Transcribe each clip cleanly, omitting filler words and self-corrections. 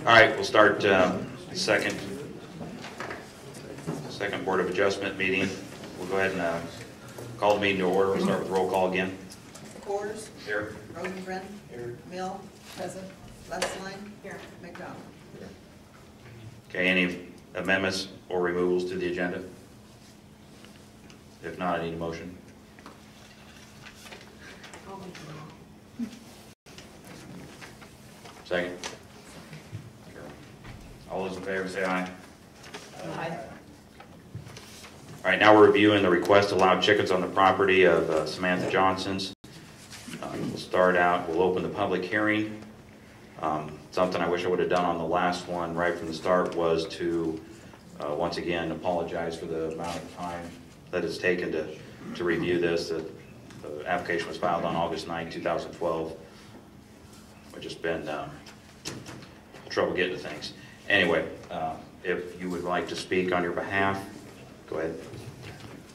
All right, we'll start second Board of Adjustment meeting. We'll go ahead and call the meeting to order. We'll start with roll call again. Coors. Here. Rosengren. Here. Mill. Present. Lessline. Here. McDonald. Here. Okay, any amendments or removals to the agenda? If not, I need a motion. Second. All those in favor say aye. Aye. All right, now we're reviewing the request to allow chickens on the property of Samantha Johnson's. We'll start out, we'll open the public hearing. Something I wish I would have done on the last one right from the start was to once again apologize for the amount of time that it's taken to review this. The application was filed on August 9, 2012. We've just been trouble getting to things. Anyway, if you would like to speak on your behalf, go ahead.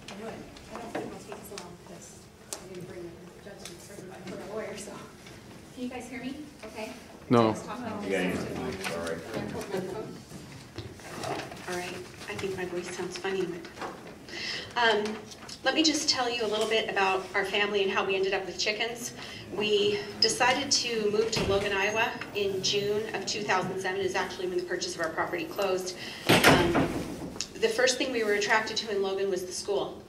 I would. I don't think I'll take so long because I didn't bring the judge and certified for a lawyer, so. Can you guys hear me? Okay? No. You got anything? Sorry. All right. I think my voice sounds funny. Let me just tell you a little bit about our family and how we ended up with chickens. We decided to move to Logan, Iowa in June of 2007 is actually when the purchase of our property closed. The first thing we were attracted to in Logan was the school.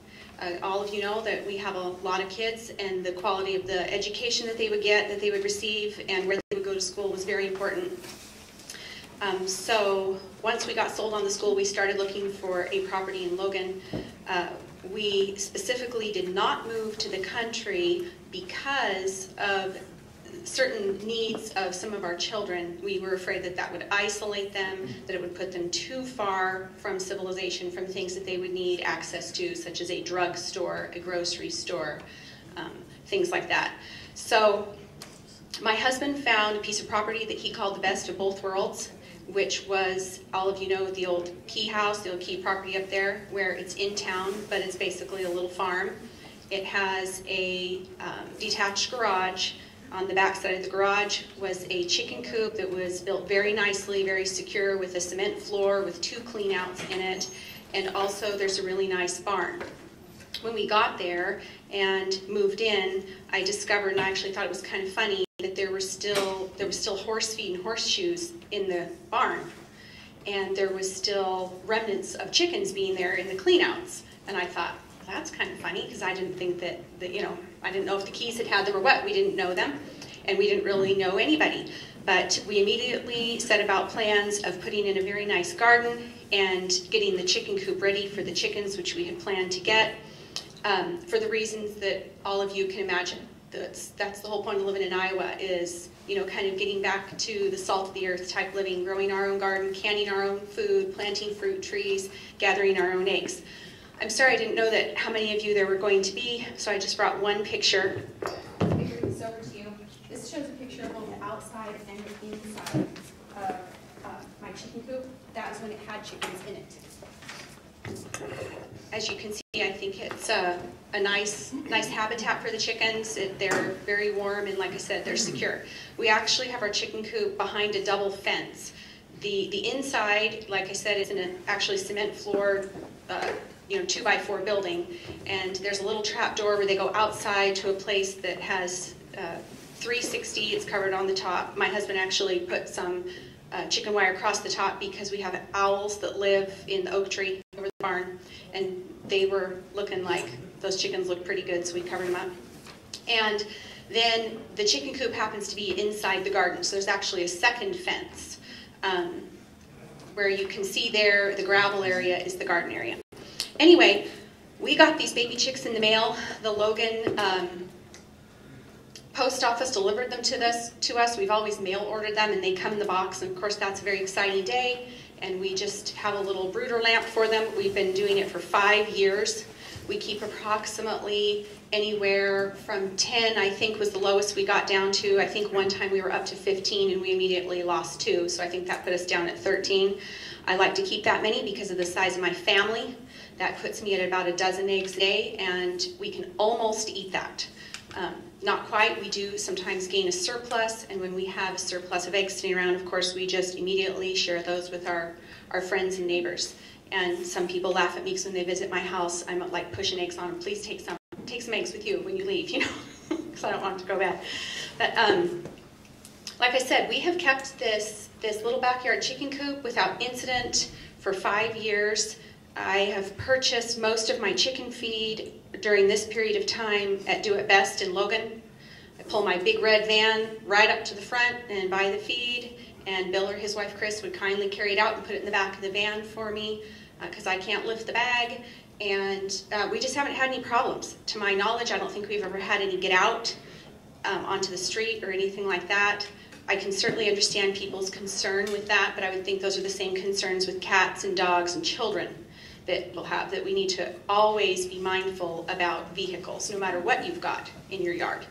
All of you know that we have a lot of kids, and the quality of the education that they would get, that they would receive, and where they would go to school was very important. So once we got sold on the school, we started looking for a property in Logan. We specifically did not move to the country because of certain needs of some of our children. We were afraid that that would isolate them, that it would put them too far from civilization, from things that they would need access to, such as a drugstore, a grocery store, things like that. So my husband found a piece of property that he called the best of both worlds, which was, all of you know, the old Key house, the old Key property up there, where it's in town, but it's basically a little farm. It has a detached garage. On the back side of the garage was a chicken coop that was built very nicely, very secure, with a cement floor with 2 cleanouts in it, and also there's a really nice barn. When we got there and moved in, I discovered, and I actually thought it was kind of funny, that there was still horse feed and horseshoes in the barn, and there was still remnants of chickens being there in the cleanouts. And I thought, well, that's kind of funny, because I didn't think that I didn't know if the Keys had them or what. We didn't know them, and we didn't really know anybody. But we immediately set about plans of putting in a very nice garden and getting the chicken coop ready for the chickens, which we had planned to get, for the reasons that all of you can imagine. That's the whole point of living in Iowa, is kind of getting back to the salt of the earth type living, growing our own garden, canning our own food, planting fruit trees, gathering our own eggs. I'm sorry I didn't know that how many of you there were going to be, so I just brought one picture. I'll figure this over to you. This shows a picture of both the outside and the inside of my chicken coop. That was when it had chickens in it. As you can see, I think it's a nice habitat for the chickens. They're very warm, and like I said, they're secure. We actually have our chicken coop behind a double fence. The inside, like I said, is in an actually cement floored 2x4 building, and there's a little trap door where they go outside to a place that has 360. It's covered on the top. My husband actually put some chicken wire across the top because we have owls that live in the oak tree over the barn, and they were looking like those chickens looked pretty good, so we covered them up. And then the chicken coop happens to be inside the garden, so there's actually a second fence where you can see there the gravel area is the garden area. Anyway, we got these baby chicks in the mail. The Logan post office delivered them to us. We've always mail ordered them, and they come in the box, and of course that's a very exciting day. And we just have a little brooder lamp for them. We've been doing it for 5 years. We keep approximately anywhere from 10, I think, was the lowest we got down to. I think one time we were up to 15, and we immediately lost 2, so I think that put us down at 13. I like to keep that many because of the size of my family. That puts me at about a dozen eggs a day, and we can almost eat that. Not quite. We do sometimes gain a surplus, and when we have a surplus of eggs sitting around, of course, we just immediately share those with our friends and neighbors. And some people laugh at me because when they visit my house, I'm like pushing eggs on them. Please take some eggs with you when you leave, you know, because I don't want them to go bad. But like I said, we have kept this little backyard chicken coop without incident for 5 years. I have purchased most of my chicken feed during this period of time at Do It Best in Logan. I pull my big red van right up to the front and buy the feed, and Bill or his wife Chris would kindly carry it out and put it in the back of the van for me because I can't lift the bag. And we just haven't had any problems. To my knowledge, I don't think we've ever had any get out onto the street or anything like that. I can certainly understand people's concern with that, but I would think those are the same concerns with cats and dogs and children that we'll have, that we need to always be mindful about vehicles, no matter what you've got in your yard.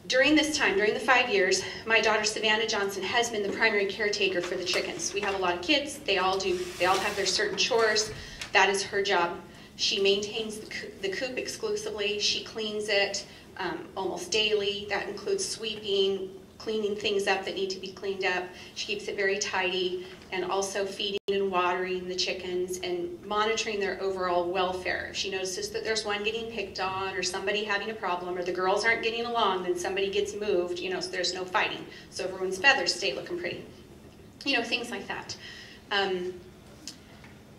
During this time, during the 5 years, my daughter Savannah Johnson has been the primary caretaker for the chickens. We have a lot of kids. They all have their certain chores. That is her job. She maintains the coop exclusively. She cleans it almost daily. That includes sweeping, cleaning things up that need to be cleaned up. She keeps it very tidy, and also feeding and watering the chickens and monitoring their overall welfare. If she notices that there's one getting picked on or somebody having a problem or the girls aren't getting along, then somebody gets moved, you know, so there's no fighting. So everyone's feathers stay looking pretty. You know, things like that.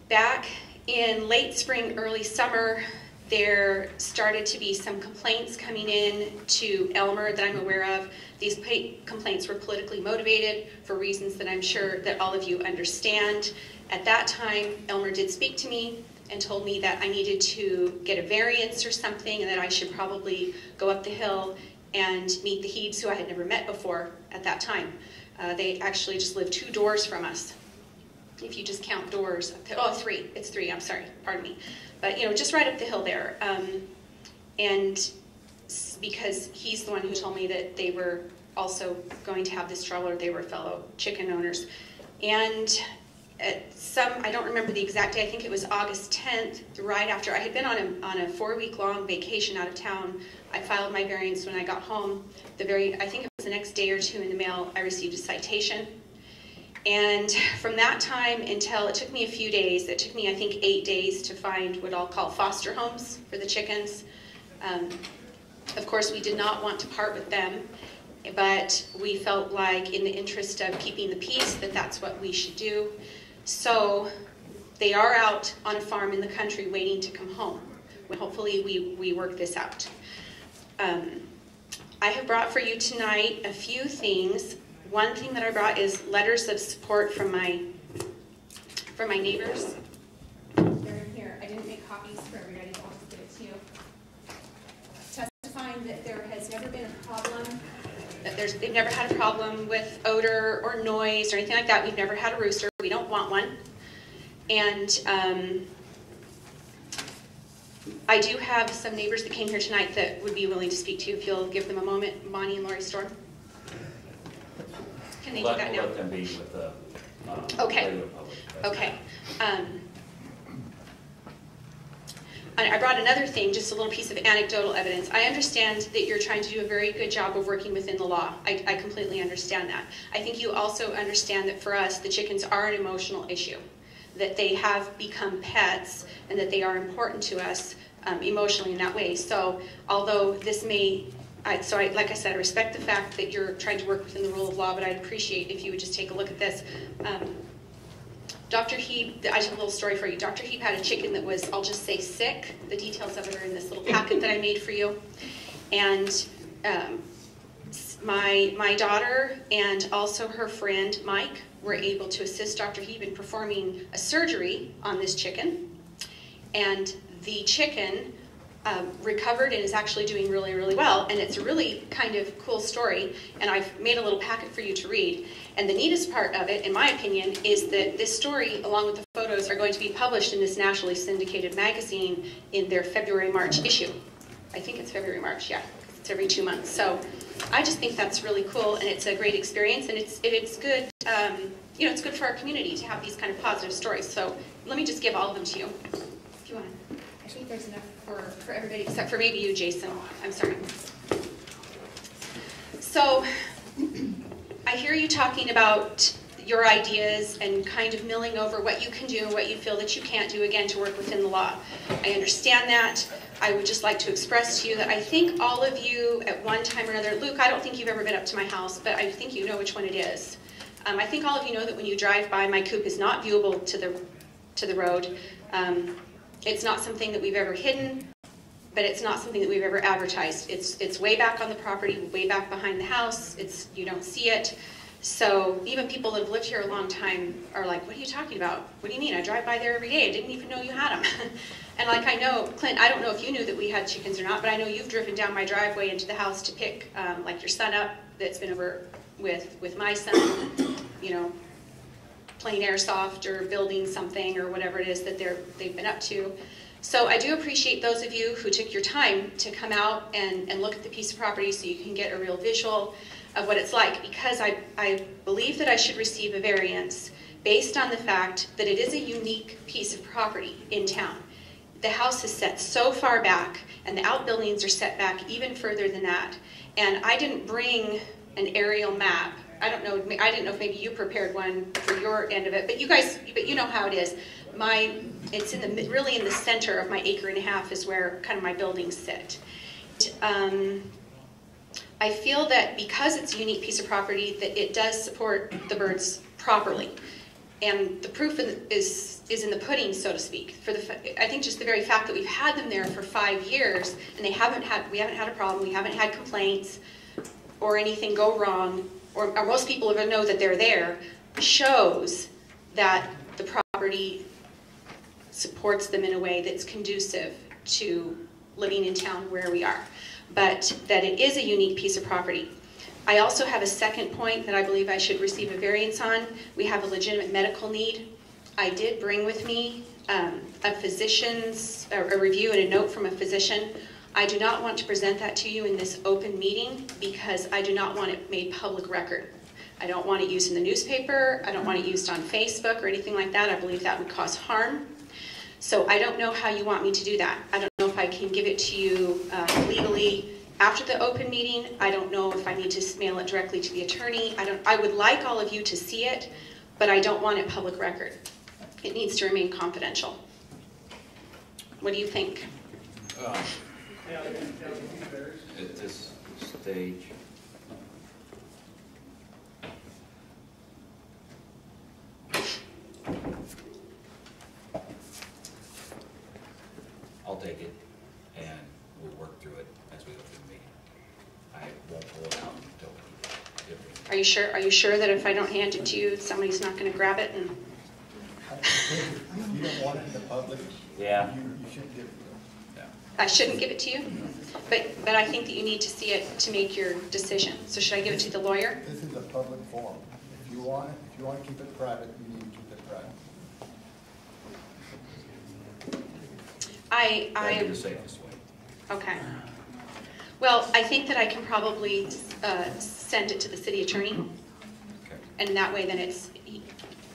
Back in late spring, early summer, there started to be some complaints coming in to Elmer that I'm aware of. These complaints were politically motivated for reasons that I'm sure that all of you understand. At that time, Elmer did speak to me and told me that I needed to get a variance or something and that I should probably go up the hill and meet the Heebs, who I had never met before at that time. They actually just lived 2 doors from us. If you just count doors, oh, 3, it's 3, I'm sorry, pardon me. But, you know, just right up the hill there. And because he's the one who told me that they were also going to have this trouble, or they were fellow chicken owners. And at I don't remember the exact day, I think it was August 10th, right after I had been on a 4-week-long vacation out of town. I filed my variance when I got home. I think it was the next day or 2 in the mail, I received a citation. And from that time until, it took me a few days, it took me I think 8 days to find what I'll call foster homes for the chickens. Of course, we did not want to part with them, but we felt like in the interest of keeping the peace that that's what we should do. So they are out on a farm in the country waiting to come home. Hopefully we work this out. I have brought for you tonight a few things. One thing that I brought is letters of support from my neighbors. They're in here. I didn't make copies for everybody, but I'll just give it to you. Testifying that there has never been a problem, that they've never had a problem with odor or noise or anything like that. We've never had a rooster. We don't want one. And I do have some neighbors that came here tonight that would be willing to speak to you if you'll give them a moment. Bonnie and Lori Storm. Can they do that now? Let them be with the okay. Okay. I brought another thing, just a little piece of anecdotal evidence. I understand that you're trying to do a very good job of working within the law. I completely understand that. I think you also understand that for us, the chickens are an emotional issue, that they have become pets and that they are important to us emotionally in that way. So although this may, like I said, I respect the fact that you're trying to work within the rule of law, but I'd appreciate if you would just take a look at this. Dr. Heeb, I have a little story for you. Dr. Heeb had a chicken that was, I'll just say, sick. The details of it are in this little packet that I made for you. And my daughter and also her friend, Mike, were able to assist Dr. Heeb in performing a surgery on this chicken. And the chicken recovered and is actually doing really, really well. And it's a really kind of cool story. And I've made a little packet for you to read. And the neatest part of it, in my opinion, is that this story, along with the photos, are going to be published in this nationally syndicated magazine in their February-March issue. I think it's February-March, yeah. It's every 2 months. So I just think that's really cool, and it's a great experience, and it's good. You know, it's good for our community to have these kind of positive stories. So let me just give all of them to you, if you want. think there's enough for everybody, except for maybe you, Jason. I'm sorry. So, I hear you talking about your ideas and kind of milling over what you can do and what you feel that you can't do, again, to work within the law. I understand that. I would just like to express to you that I think all of you at one time or another, Luke, I don't think you've ever been up to my house, but I think you know which one it is. I think all of you know that when you drive by, my coop is not viewable to the road. It's not something that we've ever hidden, but it's not something that we've ever advertised. It's way back on the property, way back behind the house. You don't see it. So even people that have lived here a long time are like, what are you talking about? What do you mean? I drive by there every day. I didn't even know you had them. And like I know, Clint, I don't know if you knew that we had chickens or not, but I know you've driven down my driveway into the house to pick like your son up that's been over with my son, you know, playing airsoft or building something or whatever it is that they've been up to. So I do appreciate those of you who took your time to come out and look at the piece of property so you can get a real visual of what it's like, because I believe that I should receive a variance based on the fact that it is a unique piece of property in town. The house is set so far back, and the outbuildings are set back even further than that. And I didn't bring an aerial map. I didn't know if maybe you prepared one for your end of it, but you know how it is. It's really in the center of my 1.5 acres is where kind of my buildings sit. I feel that because it's a unique piece of property, that it does support the birds properly. And the proof is in the pudding, so to speak. I think just the very fact that we've had them there for 5 years and we haven't had a problem, we haven't had complaints or anything go wrong, or most people even know that they're there, shows that the property supports them in a way that's conducive to living in town where we are. But that it is a unique piece of property. I also have a second point that I believe I should receive a variance on. We have a legitimate medical need. I did bring with me a review and a note from a physician. I do not want to present that to you in this open meeting because I do not want it made public record. I don't want it used in the newspaper. I don't want it used on Facebook or anything like that. I believe that would cause harm. So I don't know how you want me to do that. I don't know if I can give it to you legally after the open meeting. I don't know if I need to mail it directly to the attorney. I would like all of you to see it, but I don't want it public record. It needs to remain confidential. What do you think? At this stage, I'll take it and we'll work through it as we go through the meeting. I won't pull it out until we get it. Are you sure? Are you sure that if I don't hand it to you, somebody's not going to grab it? And you don't want it in the public. Yeah. You shouldn't give it to them. Yeah. I shouldn't give it to you, but I think that you need to see it to make your decision. So should I give it to the lawyer? This is a public forum. If you want to keep it private, you need to keep it private. That'd be the safest way. Okay. Well, I think that I can probably send it to the city attorney, Okay. and that way then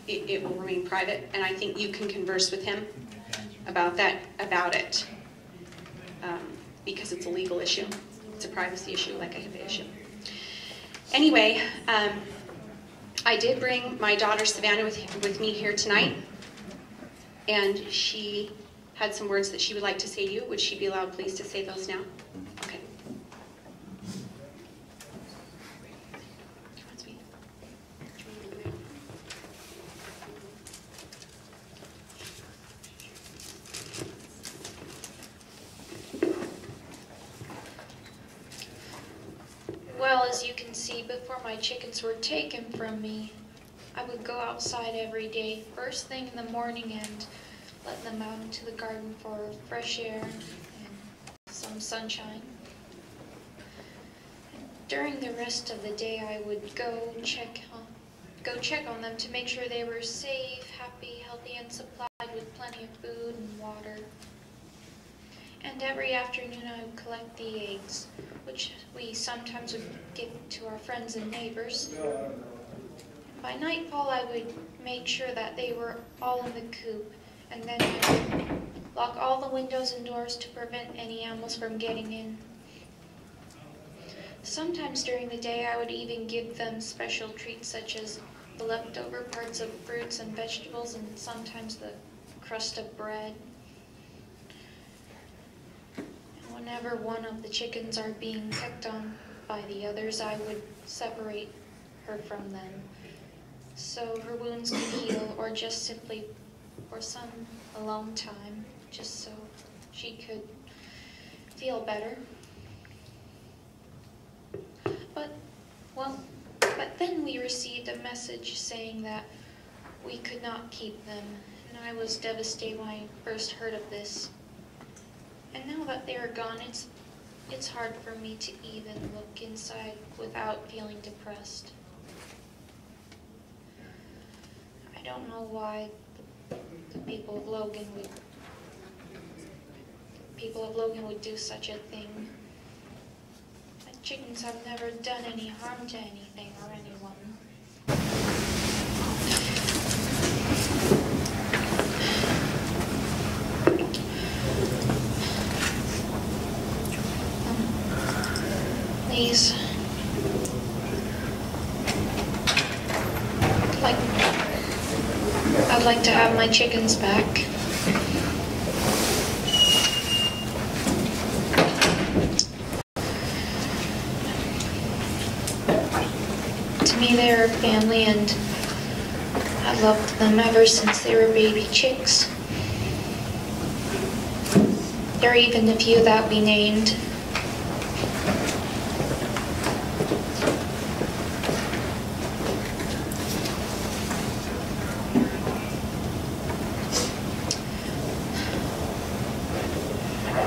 it will remain private, and I think you can converse with him about it, because it's a legal issue. It's a privacy issue, like a HIPAA issue. Anyway, I did bring my daughter Savannah with me here tonight, and she had some words that she would like to say to you. Would she be allowed, please, to say those now? Okay. Well, as you can see, before my chickens were taken from me, I would go outside every day, first thing in the morning, and let them out into the garden for fresh air and some sunshine. During the rest of the day, I would go check on them to make sure they were safe, happy, healthy, and supplied with plenty of food and water. And every afternoon I would collect the eggs, which we sometimes would give to our friends and neighbors. By nightfall I would make sure that they were all in the coop, and then lock all the windows and doors to prevent any animals from getting in. Sometimes during the day I would even give them special treats such as the leftover parts of fruits and vegetables and sometimes the crust of bread. And whenever one of the chickens are being picked on by the others, I would separate her from them so her wounds could heal, or just simply for some alone time, just so she could feel better. But then we received a message saying that we could not keep them, and I was devastated when I first heard of this. And now that they are gone, it's hard for me to even look inside without feeling depressed. I don't know why the people of Logan would do such a thing. My chickens have never done any harm to anything or anyone. Please. I'd like to have my chickens back. To me, they're a family, and I loved them ever since they were baby chicks. There are even a few that we named.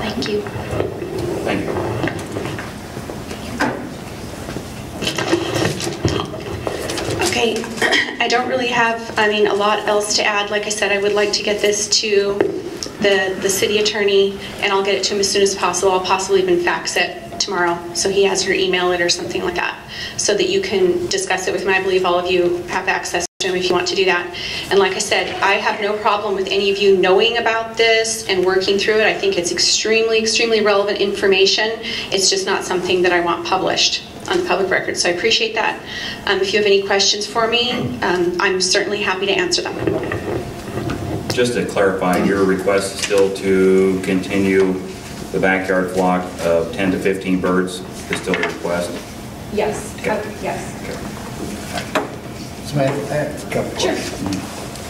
Thank you. Thank you. Okay, I don't really have, a lot else to add. Like I said, I would like to get this to the city attorney, and I'll get it to him as soon as possible. I'll possibly even fax it tomorrow, so he has your email it or something like that, so that you can discuss it with him. I believe all of you have access to him if you want to do that. And like I said, I have no problem with any of you knowing about this and working through it. I think it's extremely, extremely relevant information. It's just not something that I want published on the public record, so I appreciate that. If you have any questions for me, I'm certainly happy to answer them. Just to clarify, your request is still to continue the backyard flock of 10 to 15 birds is still the request? Yes. Okay. Yes. Samantha, I have a couple Sure. questions.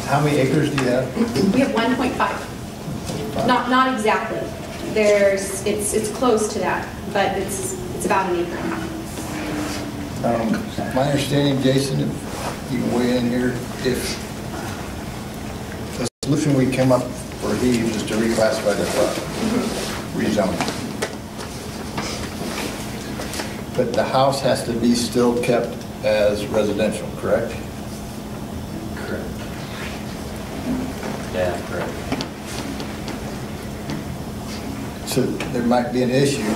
How many acres do you have? We have 1.5. Not exactly. It's close to that, but it's about an acre and a half. My understanding, Jason, if you can weigh in here, if the solution we came up for Heaves is to reclassify the property, rezone. But the house has to be still kept as residential, correct? Correct. Yeah, correct. So there might be an issue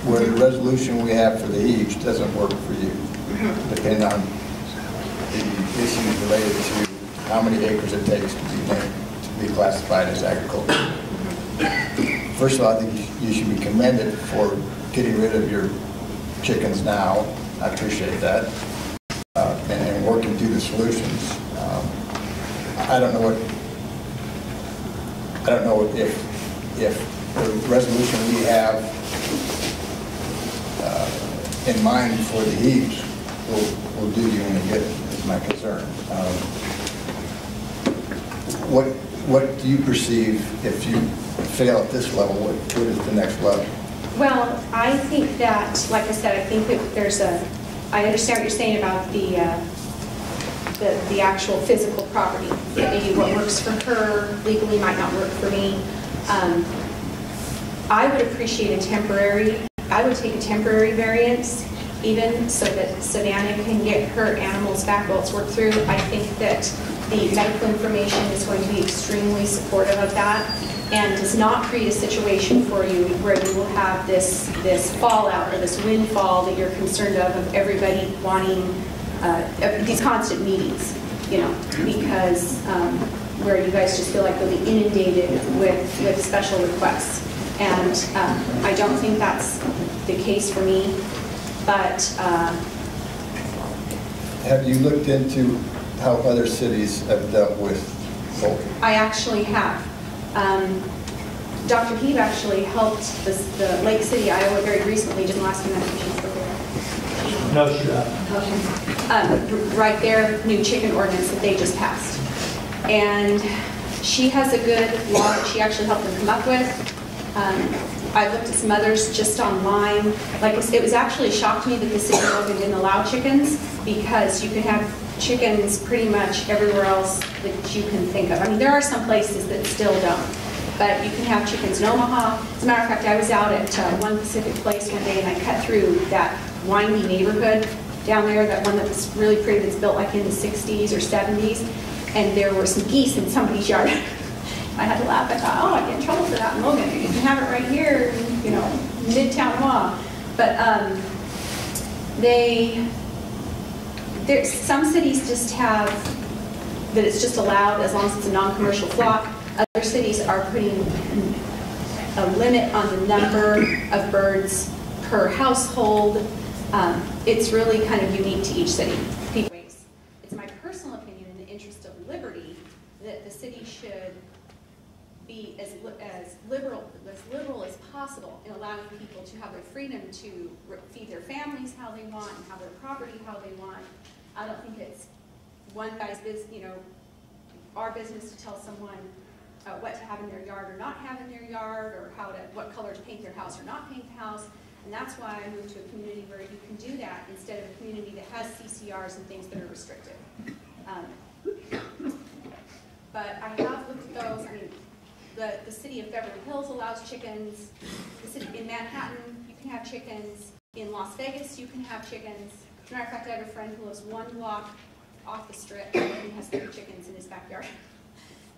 where the resolution we have for the Heaves doesn't work for you, depending on the issues related to how many acres it takes to be classified as agriculture. First of all, I think you should be commended for getting rid of your chickens now. I appreciate that. And working through the solutions. I don't know if the resolution we have in mind for the Heaves will do you any good, is my concern. What do you perceive if you fail at this level? What is the next level? Well, I think that, like I said, I think that I understand what you're saying about the actual physical property. That maybe what works for her legally might not work for me. I would appreciate I would take a temporary variance, even so that Savannah can get her animals back while it's worked through. I think that the medical information is going to be extremely supportive of that and does not create a situation for you where you will have this fallout or this windfall that you're concerned of everybody wanting these constant meetings, because where you guys just feel like you'll be inundated with special requests. And I don't think that's the case for me, but Have you looked into how other cities have dealt with poultry? I actually have. Dr. Heeb actually helped the Lake City, Iowa, very recently, didn't last me that she's still there. No, she's not. Okay. Write their new chicken ordinance that they just passed. And she has a good law that she actually helped them come up with. I looked at some others just online. Like, it was actually a shock to me that the city of Logan didn't allow chickens, because you can have chickens pretty much everywhere else that you can think of. I mean, there are some places that still don't, but you can have chickens in Omaha. As a matter of fact, I was out at One Pacific Place one day, and I cut through that windy neighborhood down there, that one that was really pretty, that's built like in the 60s or 70s, and there were some geese in somebody's yard. I had to laugh. I thought, oh, I get in trouble for that in Logan. You can have it right here, you know, Midtown Omaha. But some cities just have that it's just allowed as long as it's a non-commercial flock. Other cities are putting a limit on the number of birds per household. It's really kind of unique to each city. It's my personal opinion, in the interest of liberty, that the city should be as liberal as possible in allowing people to have their freedom to feed their families how they want and have their property how they want. I don't think it's one guy's business, you know, our business to tell someone what to have in their yard or not have in their yard, or what color to paint their house or not paint the house. And that's why I moved to a community where you can do that instead of a community that has CCRs and things that are restrictive. But I have looked at those. I mean, the city of Beverly Hills allows chickens. The city in Manhattan, you can have chickens. In Las Vegas, you can have chickens. As a matter of fact, I have a friend who lives one block off the strip, and he has 3 chickens in his backyard.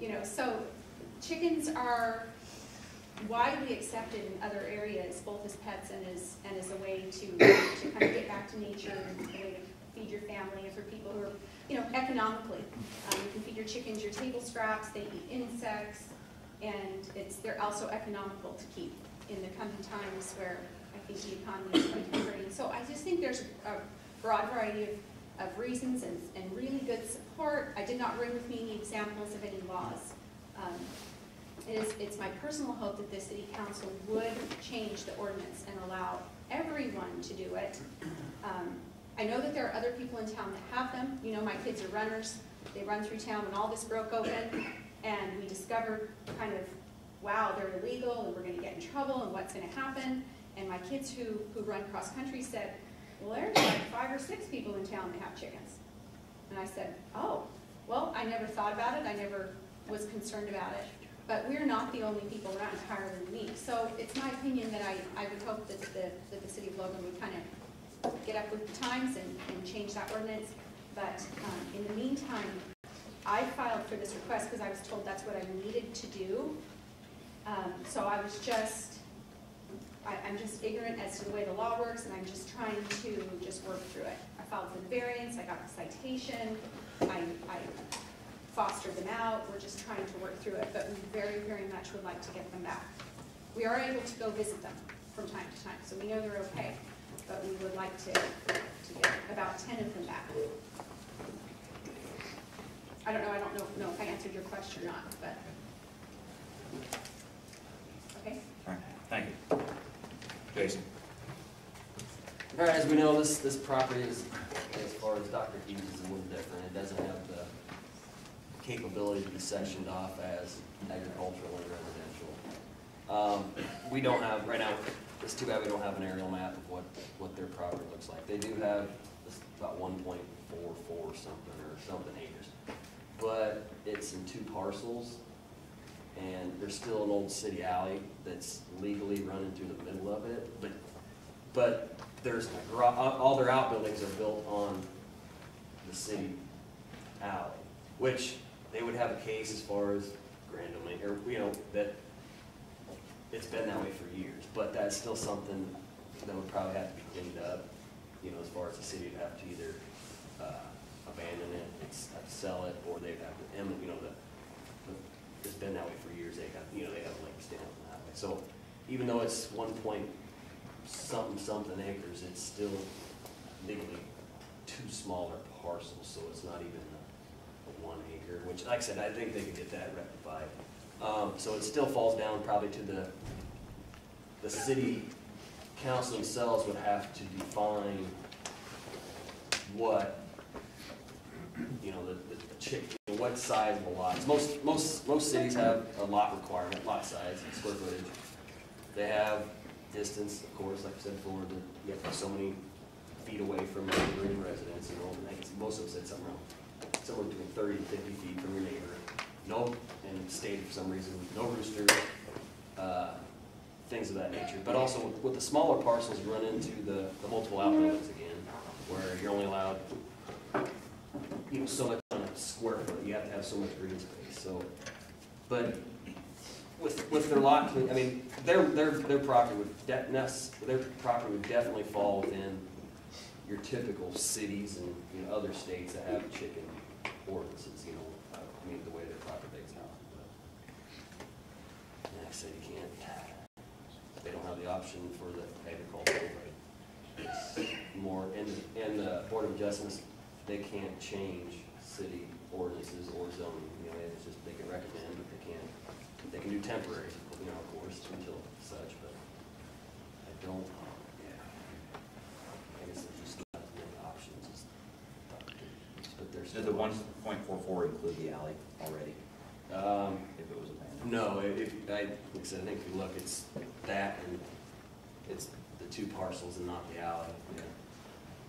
You know, so chickens are widely accepted in other areas, both as pets and as a way to kind of get back to nature, and a way to feed your family, and for people who are, you know, economically. You can feed your chickens your table scraps. They eat insects. And they're also economical to keep in the coming times where I think the economy is going to be hurting. So I just think there's a broad variety of reasons and really good support. I did not bring with me any examples of any laws. It's my personal hope that the City Council would change the ordinance and allow everyone to do it. I know that there are other people in town that have them. You know, my kids are runners. They run through town when all this broke open. And we discovered kind of, wow, they're illegal, and we're going to get in trouble, and what's going to happen. And my kids who run cross country said, well, there's like 5 or 6 people in town that have chickens. And I said, oh, well, I never thought about it. I never was concerned about it. But we're not the only people. We're not entirely unique. So it's my opinion that I would hope that the city of Logan would kind of get up with the times and change that ordinance. But in the meantime, I filed for this request because I was told that's what I needed to do. So I was I'm just ignorant as to the way the law works, and I'm just trying to just work through it. I filed for the variance, I got the citation, I fostered them out. We're just trying to work through it, but we very, very much would like to get them back. We are able to go visit them from time to time, so we know they're okay, but we would like to get about 10 of them back. I don't know if I answered your question or not, but okay. All right, thank you. Jason. All right, as we know, this property is, as far as Dr. Hughes, is a little different. It doesn't have the capability to be sectioned off as agricultural and residential. We don't have, right now, it's too bad we don't have an aerial map of what their property looks like. They do have about 1.44 something acres. But it's in 2 parcels, and there's still an old city alley that's legally running through the middle of it. But there's all their outbuildings are built on the city alley, which they would have a case as far as grand domain, or that it's been that way for years. But that's still something that would probably have to be cleaned up. As far as the city would have to either abandon it, have to sell it, or they'd have to, it's been that way for years. They have, you know, they have lakes down that way. So even though it's 1.something acres, it's still legally 2 smaller parcels, so it's not even a 1 acre, which, like I said, I think they could get that rectified. So it still falls down probably to the city council themselves would have to define what, you know, what size of the lots. Most cities have a lot requirement, lot size, square footage. They have distance, of course, like I said before, that you have to be so many feet away from your neighboring residence. You know, I think most of them said somewhere between 30 and 50 feet from your neighbor. No, and stated for some reason, no roosters, things of that nature. But also with the smaller parcels, you run into the multiple outbuildings again, where you're only allowed, you know, so much on a square foot. You have to have so much green space. So, but with their lot, I mean, their property would definitely fall within your typical cities and, you know, other states that have chicken ordinances. You know, I mean, the way their property is now. But like I said, you can't. They don't have the option for the agricultural rate. It's more, and the Board of Adjustments, they can't change city ordinances or zoning. You know, it's just they can recommend, but they can't. They can do temporary, you know, of course, until such. But I don't. Yeah. I guess there's just not as many options. But there's. Did the 1.44 include the alley already? If it was abandoned. No, like I said, I think if you look, it's that and it's the 2 parcels and not the alley. Yeah.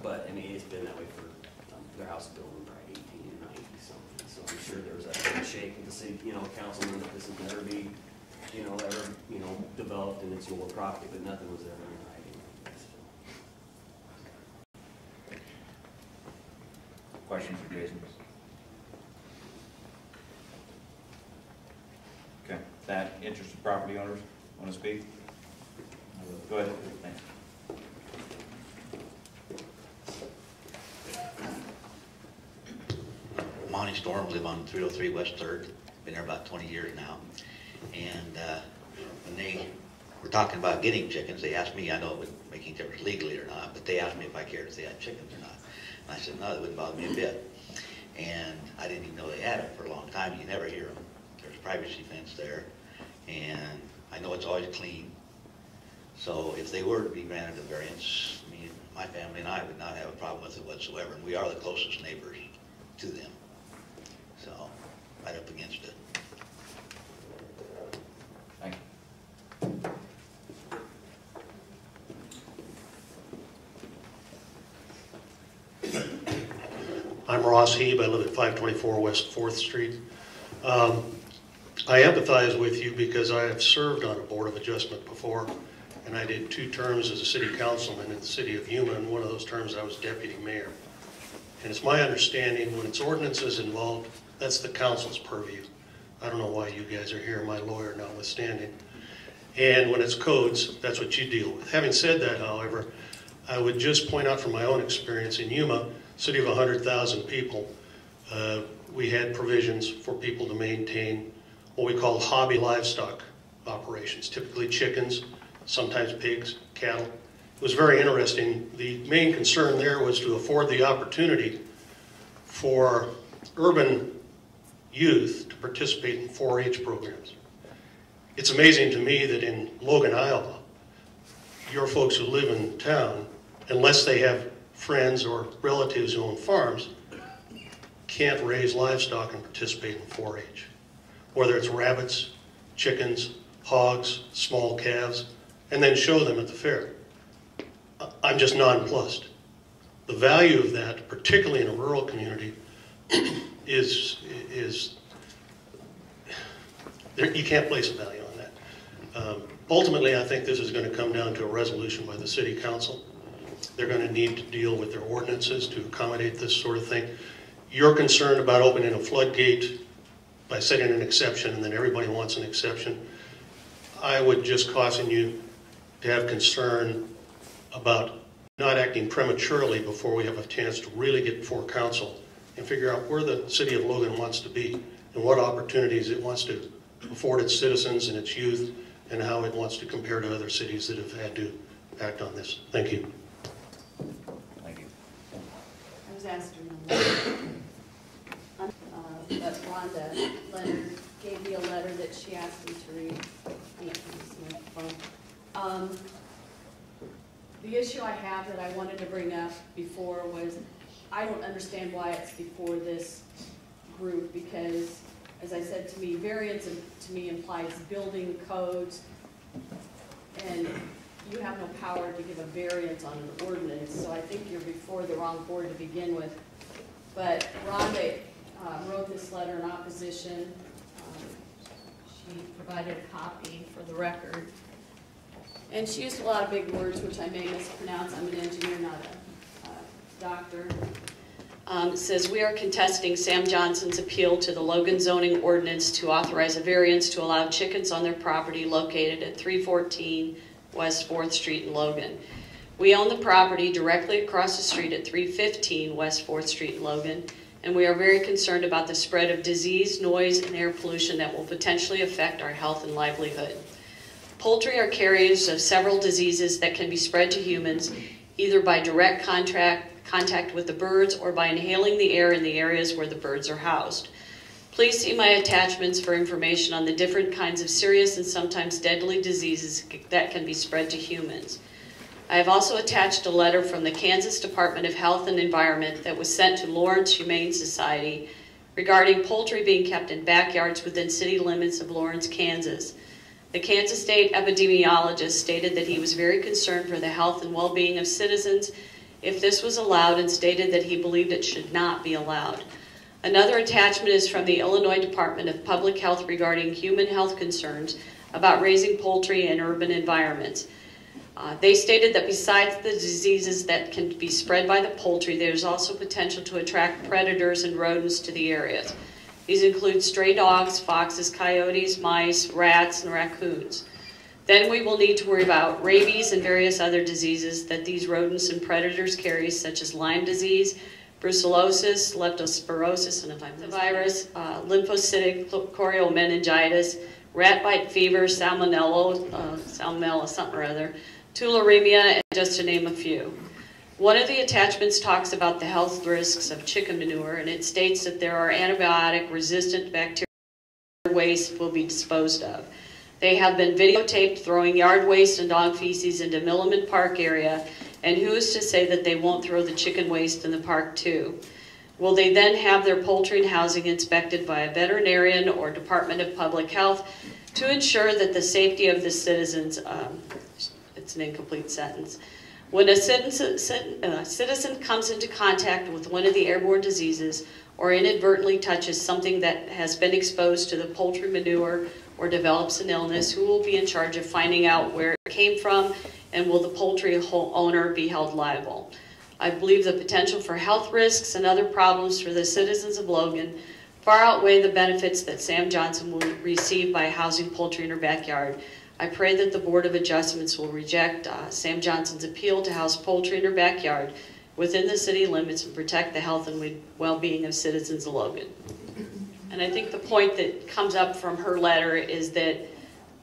But I mean, it's been that way for their house built in probably 1890 something. So I'm sure there was that handshake with the city, you know, councilman that this would never be, you know, developed and it's your property, but nothing was ever in writing. Questions for Jason? Okay. That interested property owners want to speak? Go ahead. Thanks. Monty Storm, live on 303 West 3rd. Been there about 20 years now. And when they were talking about getting chickens, they asked me, I know it would make any difference legally or not, but they asked me if I cared if they had chickens or not. And I said, no, it wouldn't bother me a bit. And I didn't even know they had them for a long time. You never hear them. There's a privacy fence there. And I know it's always clean. So if they were to be granted a variance, I mean, my family and I would not have a problem with it whatsoever. And we are the closest neighbors to them. So, right up against it. Thank you. I'm Ross Heeb. I live at 524 West 4th Street. I empathize with you because I have served on a Board of Adjustment before, and I did 2 terms as a city councilman in the city of Yuma, and one of those terms I was deputy mayor. And it's my understanding when it's ordinances involved, that's the council's purview. I don't know why you guys are here, my lawyer notwithstanding. And when it's codes, that's what you deal with. Having said that, however, I would just point out from my own experience in Yuma, city of 100,000 people, we had provisions for people to maintain what we call hobby livestock operations, typically chickens, sometimes pigs, cattle. It was very interesting. The main concern there was to afford the opportunity for urban youth to participate in 4-H programs. It's amazing to me that in Logan, Iowa, your folks who live in town, unless they have friends or relatives who own farms, can't raise livestock and participate in 4-H. Whether it's rabbits, chickens, hogs, small calves, and then show them at the fair. I'm just nonplussed. The value of that, particularly in a rural community, is you can't place a value on that. Ultimately, I think this is going to come down to a resolution by the city council. They're going to need to deal with their ordinances to accommodate this sort of thing. You're concerned about opening a floodgate by setting an exception, and then everybody wants an exception. I would just caution you to have concern about not acting prematurely before we have a chance to really get before council and figure out where the city of Logan wants to be and what opportunities it wants to afford its citizens and its youth, and how it wants to compare to other cities that have had to act on this. Thank you. Thank you. I was asked that Rhonda Leonard gave me a letter that she asked me to read. I'm not going to use my phone. The issue I have that I wanted to bring up before was I don't understand why it's before this group, because, as I said, to me, variance to me implies building codes, and you have no power to give a variance on an ordinance, so I think you're before the wrong board to begin with. But Rhonda wrote this letter in opposition. She provided a copy for the record. And she used a lot of big words, which I may mispronounce. I'm an engineer, not a doctor. It says, we are contesting Sam Johnson's appeal to the Logan zoning ordinance to authorize a variance to allow chickens on their property located at 314 West 4th Street in Logan. We own the property directly across the street at 315 West 4th Street in Logan, and we are very concerned about the spread of disease, noise, and air pollution that will potentially affect our health and livelihood. Poultry are carriers of several diseases that can be spread to humans, either by direct contact with the birds or by inhaling the air in the areas where the birds are housed. Please see my attachments for information on the different kinds of serious and sometimes deadly diseases that can be spread to humans. I have also attached a letter from the Kansas Department of Health and Environment that was sent to Lawrence Humane Society regarding poultry being kept in backyards within city limits of Lawrence, Kansas. The Kansas State epidemiologist stated that he was very concerned for the health and well-being of citizens if this was allowed, and stated that he believed it should not be allowed. Another attachment is from the Illinois Department of Public Health regarding human health concerns about raising poultry in urban environments. They stated that besides the diseases that can be spread by the poultry, there's also potential to attract predators and rodents to the areas. These include stray dogs, foxes, coyotes, mice, rats, and raccoons. Then we will need to worry about rabies and various other diseases that these rodents and predators carry, such as Lyme disease, brucellosis, leptospirosis, and if I'm virus, lymphocytic choriomeningitis, rat bite fever, salmonella, something or other, tularemia, and just to name a few. One of the attachments talks about the health risks of chicken manure, and it states that there are antibiotic-resistant bacteria waste will be disposed of. They have been videotaped throwing yard waste and dog feces into Milliman Park area, and who is to say that they won't throw the chicken waste in the park too? Will they then have their poultry and housing inspected by a veterinarian or Department of Public Health to ensure that the safety of the citizens, it's an incomplete sentence. When a citizen comes into contact with one of the airborne diseases or inadvertently touches something that has been exposed to the poultry manure or develops an illness, who will be in charge of finding out where it came from, and will the poultry owner be held liable? I believe the potential for health risks and other problems for the citizens of Logan far outweigh the benefits that Sam Johnson will receive by housing poultry in her backyard. I pray that the Board of Adjustments will reject Sam Johnson's appeal to house poultry in her backyard within the city limits and protect the health and well-being of citizens of Logan. And I think the point that comes up from her letter is that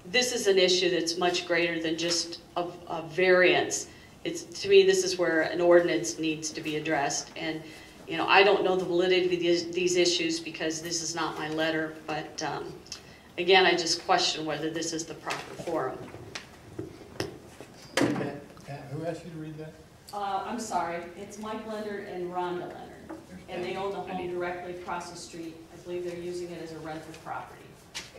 this is an issue that's much greater than just a variance. To me, this is where an ordinance needs to be addressed. And, you know, I don't know the validity of these issues because this is not my letter, but again, I just question whether this is the proper forum. Okay. Who asked you to read that? I'm sorry, it's Mike Leonard and Rhonda Leonard. And they own the home directly across the street. I believe they're using it as a rental property.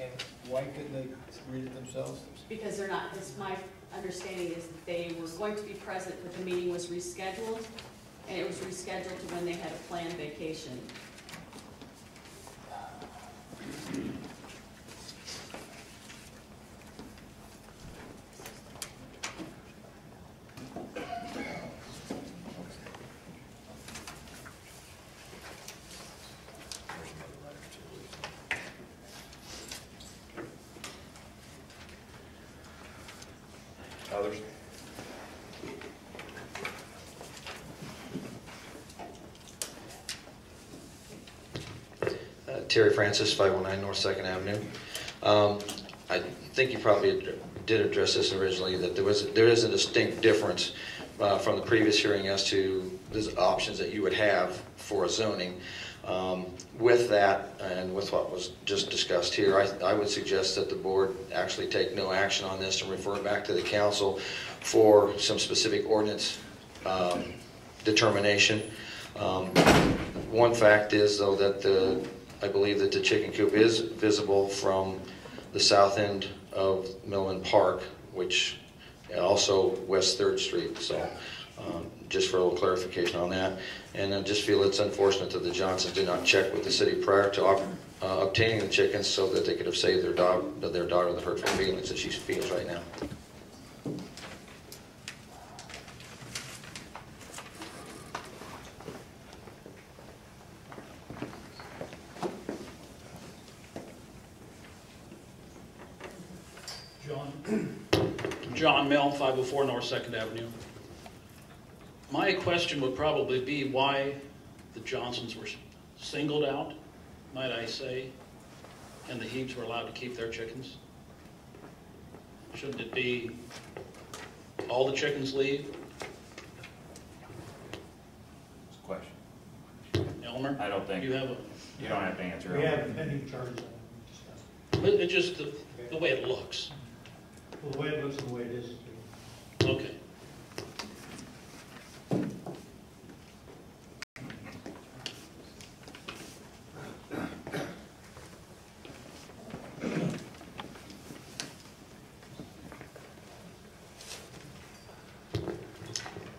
And why couldn't they read it themselves? Because they're not, my understanding is that they were going to be present, but the meeting was rescheduled, and it was rescheduled to when they had a planned vacation. Others? Terry Francis, 509 North 2nd Avenue. I think you probably did address this originally, that there is a distinct difference from the previous hearing as to the options that you would have for a zoning. With that, and with what was just discussed here, I would suggest that the board actually take no action on this and refer it back to the council for some specific ordinance determination. One fact is, though, that I believe that the chicken coop is visible from the south end of Millman Park, which also West 3rd Street. So just for a little clarification on that. And I just feel it's unfortunate that the Johnsons did not check with the city prior to obtaining the chickens so that they could have saved their daughter the hurtful feelings that she feels right now. John Mill, 504 North 2nd Avenue. My question would probably be why the Johnsons were singled out, might I say, and the Hebes were allowed to keep their chickens. Shouldn't it be all the chickens leave? It's a question. Elmer? I don't think. You have you don't have to answer. We haven't been in charge of that. It's just the way it looks. Well, the way it looks and the way it is. Okay.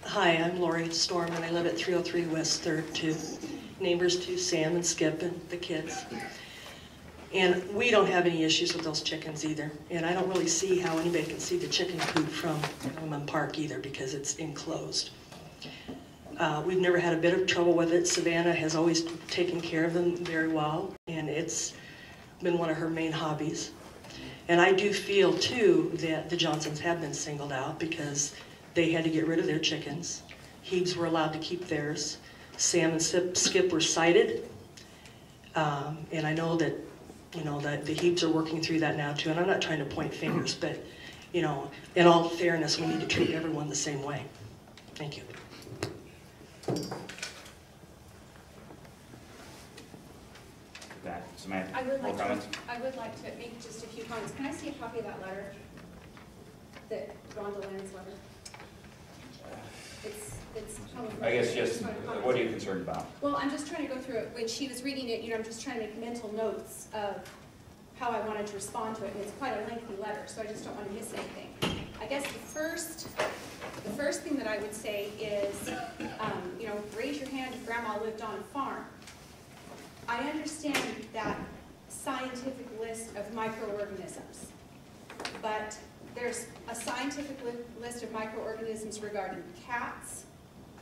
Hi, I'm Lori Storm, and I live at 303 West 3rd, too. Neighbors to Sam and Skip and the kids. And we don't have any issues with those chickens either. And I don't really see how anybody can see the chicken coop from Millman Park either, because it's enclosed. We've never had a bit of trouble with it. Savannah has always taken care of them very well, and it's been one of her main hobbies. And I do feel, too, that the Johnsons have been singled out because they had to get rid of their chickens. Hebes were allowed to keep theirs. Sam and Skip were cited. And I know that, you know, that the Hebes are working through that now too. And I'm not trying to point fingers, but, you know, in all fairness, we need to treat everyone the same way. Thank you. That, Samantha, I would more comments? like to make just a few comments. Can I see a copy of that letter? That Rhonda Land's letter? It's I guess just, what are you concerned about? Well, I'm just trying to go through it. When she was reading it, you know, I'm just trying to make mental notes of how I wanted to respond to it, and it's quite a lengthy letter, so I just don't want to miss anything. I guess the first thing that I would say is, you know, raise your hand if Grandma lived on a farm. I understand that scientific list of microorganisms, but there's a scientific list of microorganisms regarding cats.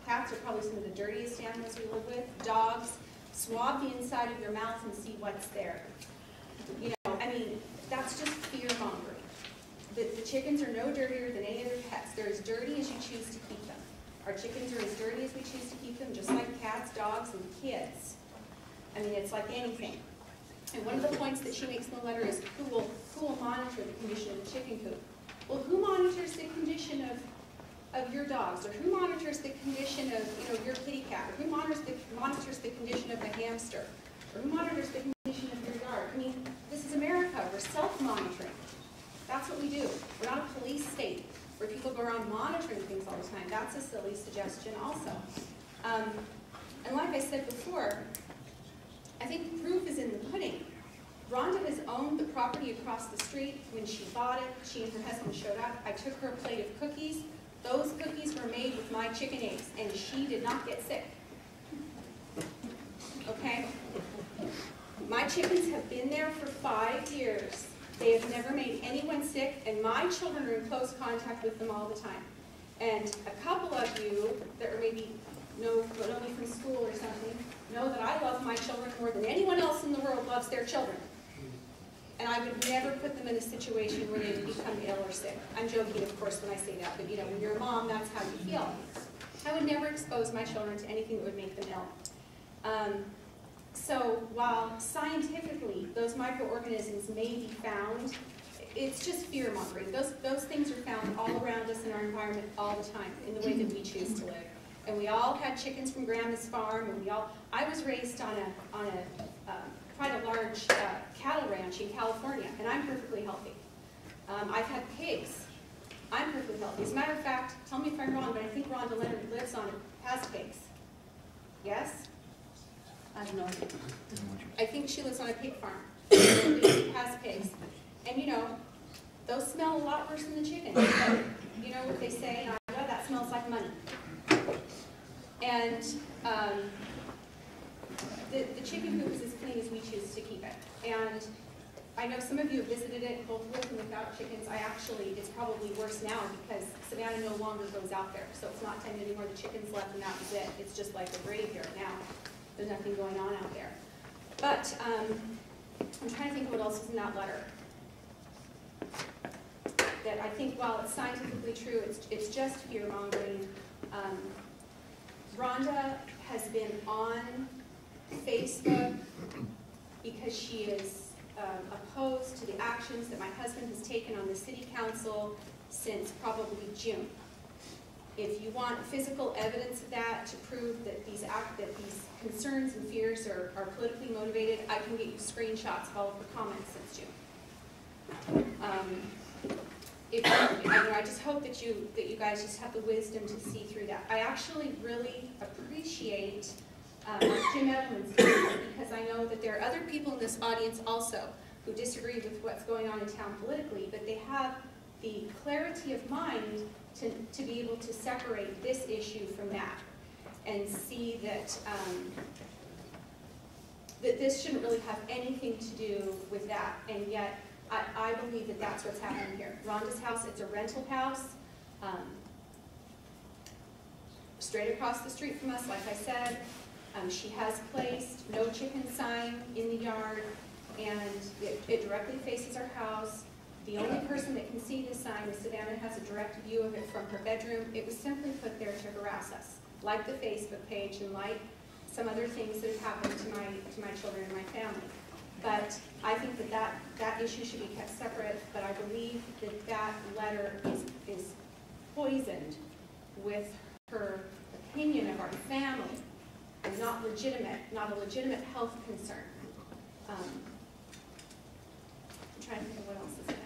Cats are probably some of the dirtiest animals we live with. Dogs, swab the inside of your mouth and see what's there. You know, I mean, that's just fear-mongering. The chickens are no dirtier than any other pets. They're as dirty as you choose to keep them. Our chickens are as dirty as we choose to keep them, just like cats, dogs, and kids. I mean, it's like anything. And one of the points that she makes in the letter is who will monitor the condition of the chicken coop? Well, who monitors the condition of your dogs, or who monitors the condition of, you know, your kitty cat, or who monitors the condition of the hamster, or who monitors the condition of your yard? I mean, this is America. We're self-monitoring. That's what we do. We're not a police state where people go around monitoring things all the time. That's a silly suggestion also. And like I said before, I think the proof is in the pudding. Rhonda has owned the property across the street. When she bought it, she and her husband showed up. I took her a plate of cookies. Those cookies were made with my chicken eggs, and she did not get sick. Okay? My chickens have been there for 5 years. They have never made anyone sick, and my children are in close contact with them all the time. And a couple of you that are maybe know me from school or something know that I love my children more than anyone else in the world loves their children. And I would never put them in a situation where they would become ill or sick. I'm joking, of course, when I say that, but you know, when you're a mom, that's how you feel. I would never expose my children to anything that would make them ill. So while scientifically those microorganisms may be found, it's just fear mongering. Those things are found all around us in our environment all the time in the way that we choose to live. And we all had chickens from Grandma's farm, and I was raised on a quite a large cattle ranch in California, and I'm perfectly healthy. I've had pigs. I'm perfectly healthy. As a matter of fact, tell me if I'm wrong, but I think Rhonda Leonard has pigs. Yes? I have no idea. I think she lives on a pig farm. Has pigs. And you know, those smell a lot worse than the chickens. But you know what they say in Iowa? That smells like money. And the chicken coop is as clean as we choose to keep it. And I know some of you have visited it, both with and without chickens. It's probably worse now because Savannah no longer goes out there. So it's not tended anymore. The chickens left and that was it. It's just like a graveyard now. There's nothing going on out there. But I'm trying to think of what else is in that letter. That I think while it's scientifically true, it's just fear-mongering. Rhonda has been on Facebook because she is opposed to the actions that my husband has taken on the city council since probably June. If you want physical evidence of that to prove that these concerns and fears are politically motivated, I can get you screenshots of all of her comments since June. I just hope that you guys just have the wisdom to see through that. I actually really appreciate Jim Edelman's comments because I know that there are other people in this audience also who disagree with what's going on in town politically, but they have the clarity of mind to be able to separate this issue from that and see that that this shouldn't really have anything to do with that, and yet I believe that that's what's happening here. Rhonda's house, it's a rental house, straight across the street from us, like I said. She has placed no chicken sign in the yard, and it directly faces our house. The only person that can see this sign is Savannah, has a direct view of it from her bedroom. It was simply put there to harass us, like the Facebook page and like some other things that have happened to my children and my family. But I think that issue should be kept separate, but I believe that letter is poisoned with her opinion of our family and not a legitimate health concern. I'm trying to think of what else is in it.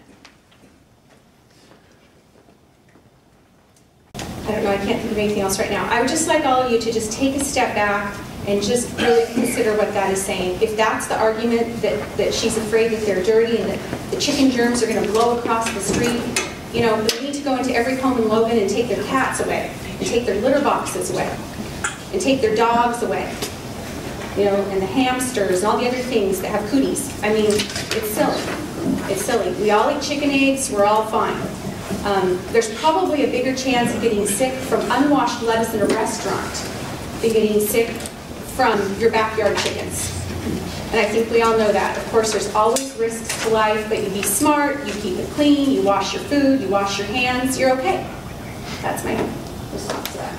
I don't know, I can't think of anything else right now. I would just like all of you to just take a step back and just really consider what that is saying. If that's the argument that she's afraid that they're dirty and that the chicken germs are going to blow across the street, you know, we need to go into every home in Logan and take their cats away, and take their litter boxes away, and take their dogs away, you know, and the hamsters and all the other things that have cooties. I mean, it's silly. It's silly. We all eat chicken eggs. We're all fine. There's probably a bigger chance of getting sick from unwashed lettuce in a restaurant than getting sick from your backyard chickens. And I think we all know that. Of course, there's always risks to life, but you be smart, you keep it clean, you wash your food, you wash your hands, you're okay. That's my response to that.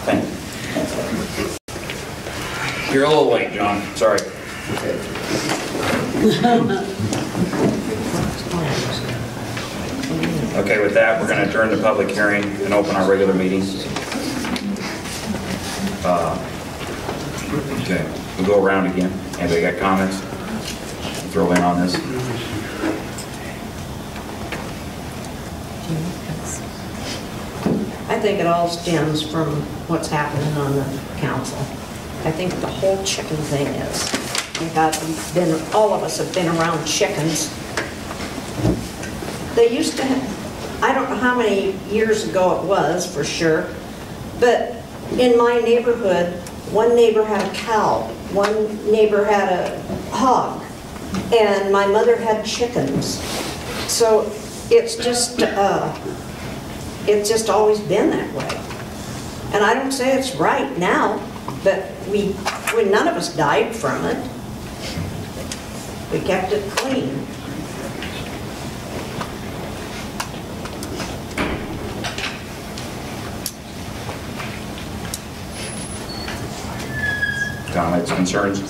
Thank you. You're a little late, John. Sorry. Okay, with that, we're going to adjourn the public hearing and open our regular meetings. Okay, we'll go around again. Anybody got comments? Throw in on this. I think it all stems from what's happening on the council. I think the whole chicken thing is. All of us have been around chickens. They used to have, I don't know how many years ago it was for sure, but in my neighborhood, one neighbor had a cow, one neighbor had a hog, and my mother had chickens. So it's just always been that way. And I don't say it's right now, but none of us died from it. We kept it clean. Comments, concerns?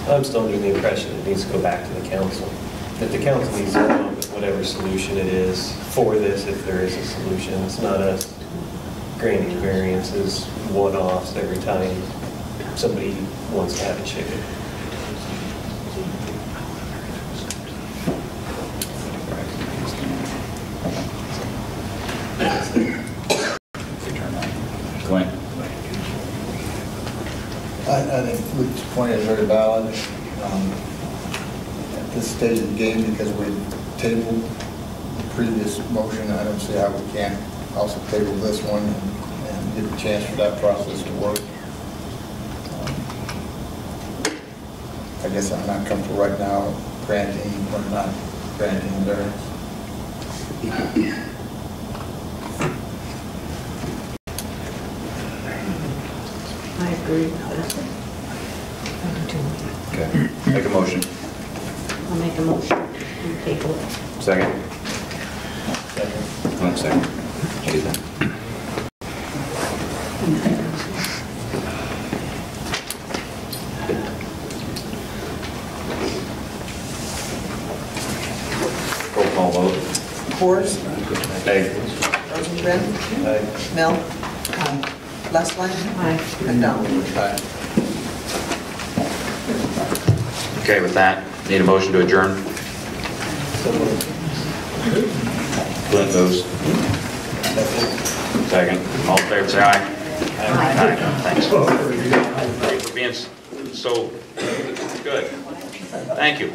I'm still under the impression it needs to go back to the council. That the council needs to come up with whatever solution it is for this, if there is a solution. It's not us granting variances, one-offs every time somebody wants to have a chicken. Glenn? I think Luke's point is very valid. At this stage of the game, because we tabled the previous motion, I don't see how we can't also table this one and give a chance for that process to work. I guess I'm not comfortable right now granting or not granting variance. I agree. Okay, make a motion. I'll make a motion and table it. Second? Second. One second. Excuse me. Roll call vote. Coors, Aye. Rosengren, Mill, Lessline, McDonald. Aye. Okay, with that, need a motion to adjourn? Clint moves. Second. All in favor, say aye. Aye. Thanks. Thanks for being so good. Thank you.